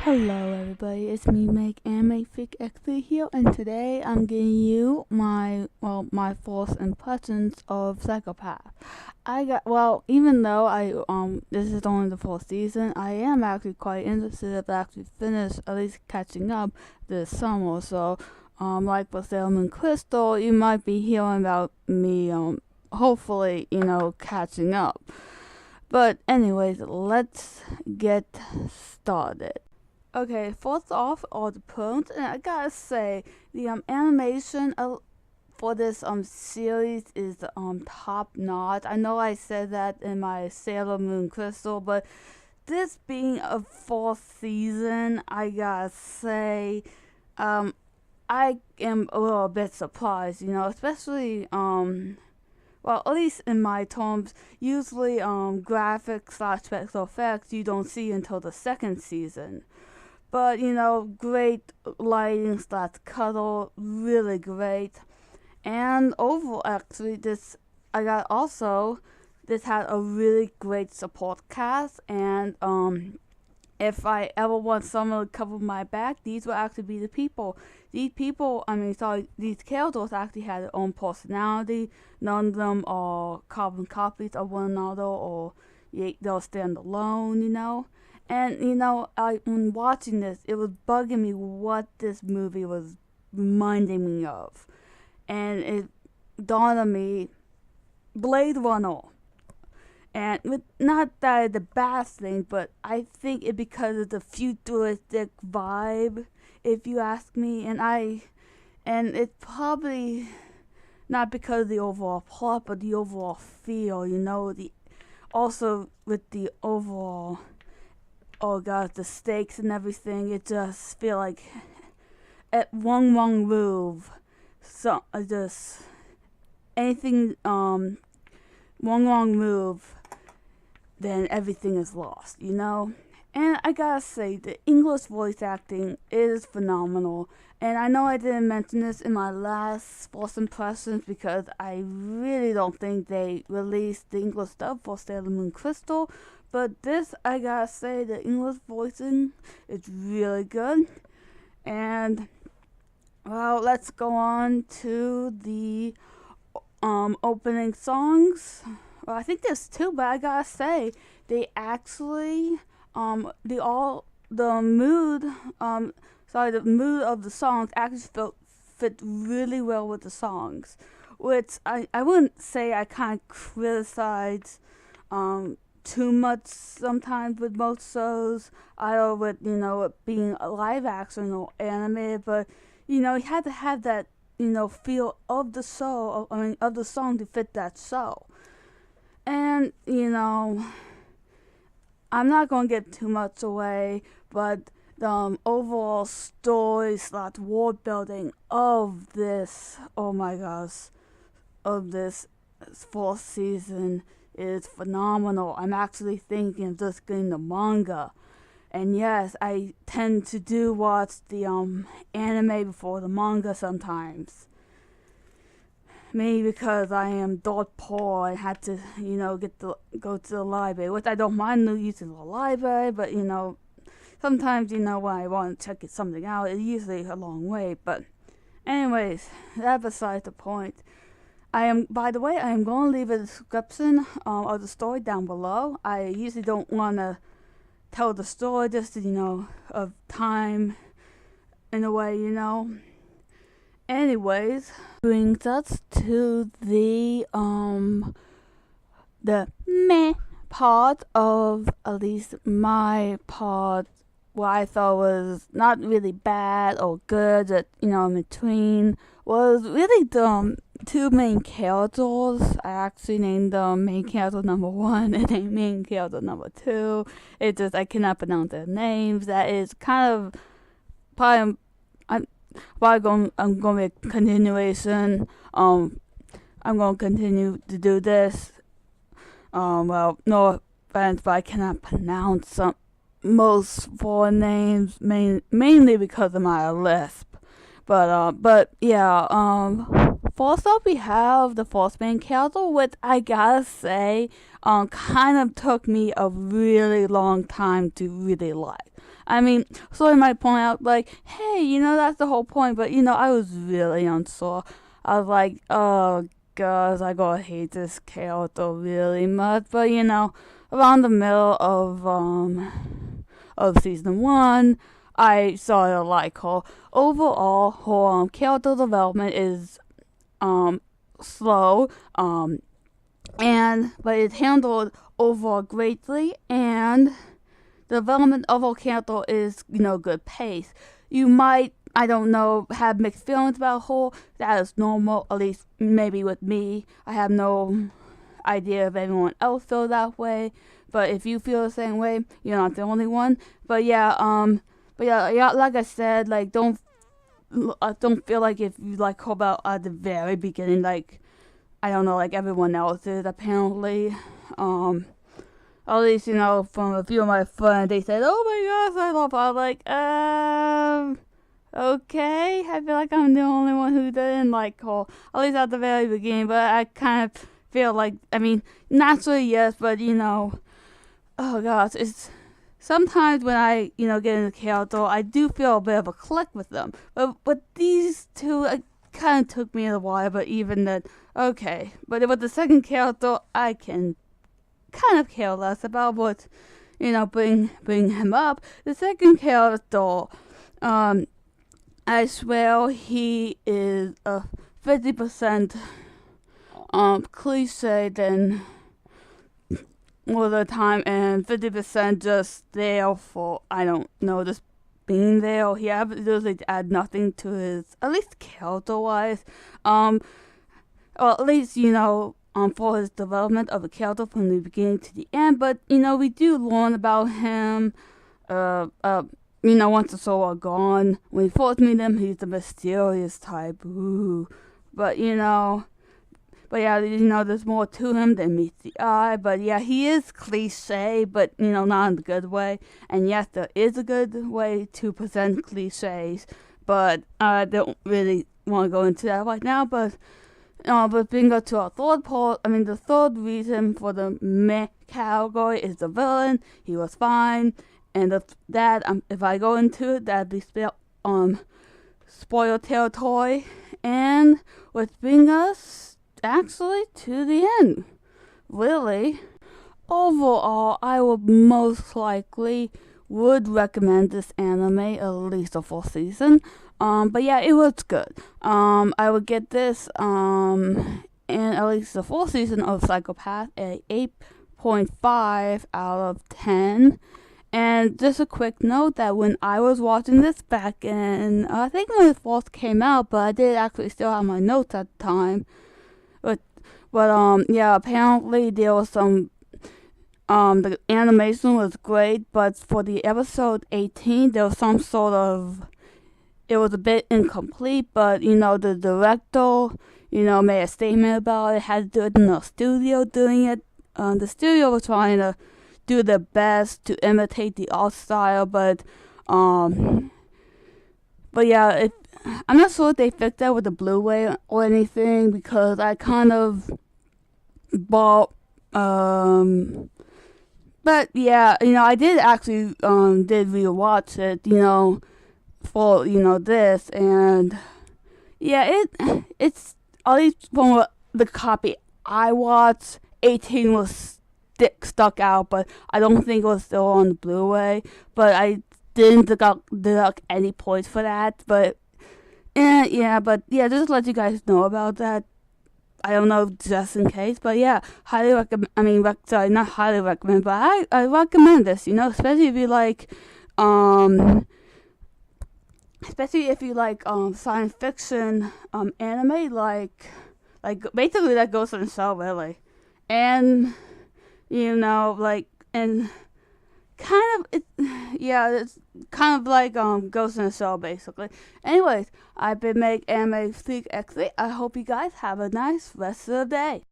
Hello everybody, it's me Meg Anime Fic XP here, and today I'm giving you my first impressions of Psychopath. Even though this is only the first season, I am actually quite interested to actually finish at least catching up this summer. So like with Salem and Crystal, you might be hearing about me hopefully catching up. But anyways, let's get started. Okay, first off, all the points, and I gotta say, the animation for this series is top notch. I know I said that in my Sailor Moon Crystal, but this being a fourth season, I gotta say, I am a little bit surprised, especially at least in my terms, usually graphics / special effects you don't see until the second season. But, great lighting / color, really great. And overall, actually, this had a really great support cast. And if I ever want someone to cover my back, these will actually be the people. These characters actually had their own personality. None of them are carbon copies of one another, or they'll stand alone, And, when watching this, it was bugging me what this movie was reminding me of. And it dawned on me, Blade Runner. And not that it's the best thing, but I think it's because of the futuristic vibe, if you ask me. And it's probably not because of the overall plot, but the overall feel, also with the overall, oh god, the stakes and everything. It just feel like at one wrong move, so just anything one wrong move, then everything is lost, And I gotta say, the English voice acting is phenomenal. And I know I didn't mention this in my last First Impressions because I really don't think they released the English dub for Sailor Moon Crystal. But this, I gotta say, the English voicing is really good. And, let's go on to the opening songs. Well, I think there's two, but I gotta say, they actually, the mood of the songs actually fit really well with the songs. Which I wouldn't say I kind of criticize too much sometimes with most shows, either with it being a live action or animated, but you had to have that feel of the show, of the song to fit that show. And I'm not gonna get too much away, but the overall story / world building of this, oh my gosh, of this fourth season is phenomenal. I'm actually thinking of just getting the manga. And yes, I tend to watch the anime before the manga sometimes. Maybe because I am dirt poor and had to, go to the library, which I don't mind using the library, but sometimes, when I want to check something out, it's usually a long way. But anyways, that besides the point. By the way, I am going to leave a description of the story down below. I usually don't want to tell the story just of time in a way, Anyways, brings us to the meh part of, at least my part, what I thought was not really bad or good, that in between, was really the two main characters. I actually named them main character number 1 and main character number 2. It just, I cannot pronounce their names. That is kind of probably, I'm going to make a continuation. I'm going to continue to do this. No offense, but I cannot pronounce most foreign names, mainly because of my lisp. But yeah, first up we have the first main character, which I gotta say, kind of took me a really long time to really like. I mean, so I might point out, like, hey, that's the whole point, but, I was really unsure. I was like, oh, gosh, I gotta hate this character really much, but, around the middle of season 1, I sort of like her. Overall, her character development is slow, but it's handled overall greatly, and the development of her character is, good pace. You might, I don't know, have mixed feelings about her. That is normal, at least maybe with me. I have no idea if everyone else feels that way, but if you feel the same way, you're not the only one. But yeah, like I said, like don't feel like if you like her about at the very beginning, like I don't know, like everyone else did apparently. At least from a few of my friends, they said, "Oh my gosh, I love her." I was like, okay. I feel like I'm the only one who didn't like her, at least at the very beginning. But I kind of feel like, I mean, naturally yes, but oh gosh, it's sometimes when I get in the character, I do feel a bit of a click with them. But these two, it kind of took me a while. But even then, okay. But with the second character, I can kind of care less about what bring him up. The second character, I swear he is a 50% cliche than all the time, and 50% just there for, I don't know, just being there. He absolutely add nothing to his, at least character wise, or at least for his development of a character from the beginning to the end. But we do learn about him once the soul are gone. When we first meet him, he's the mysterious type. Ooh. But yeah, there's more to him than meets the eye. But yeah, he is cliche, but not in a good way. And yes, there is a good way to present cliches, but I don't really want to go into that right now. But bingo to our third part. I mean, the third reason for the meh category is the villain. He was fine, and if I go into it, that'd be spoiler territory. And which brings us actually to the end. Really, overall, I would most likely recommend this anime at least the full season. But yeah, it was good. I would get this, and at least the full season of Psychopath at 8.5 out of 10. And just a quick note that when I was watching this back in, I think when it first came out, but I did actually still have my notes at the time. But yeah, apparently there was some, the animation was great, but for the episode 18, there was some sort of, it was a bit incomplete, but the director made a statement about it, had to do it in the studio doing it. The studio was trying to do their best to imitate the art style, but yeah, I'm not sure if they fixed that with the Blu-ray or anything, because I kind of bought but yeah, I did actually did rewatch it, for this, and yeah, it's at least from the copy I watched, 18 was stuck out, but I don't think it was still on the Blu-ray. But I didn't deduct any points for that. But just to let you guys know about that. I don't know, just in case, but yeah, highly recommend. I mean, sorry, not highly recommend, but I recommend this. Especially if you like science fiction anime, like basically that Ghost in the Shell, really. And and it's kind of like Ghost in the Shell, basically. Anyways, I've been Meg Anime Freak X3. I hope you guys have a nice rest of the day.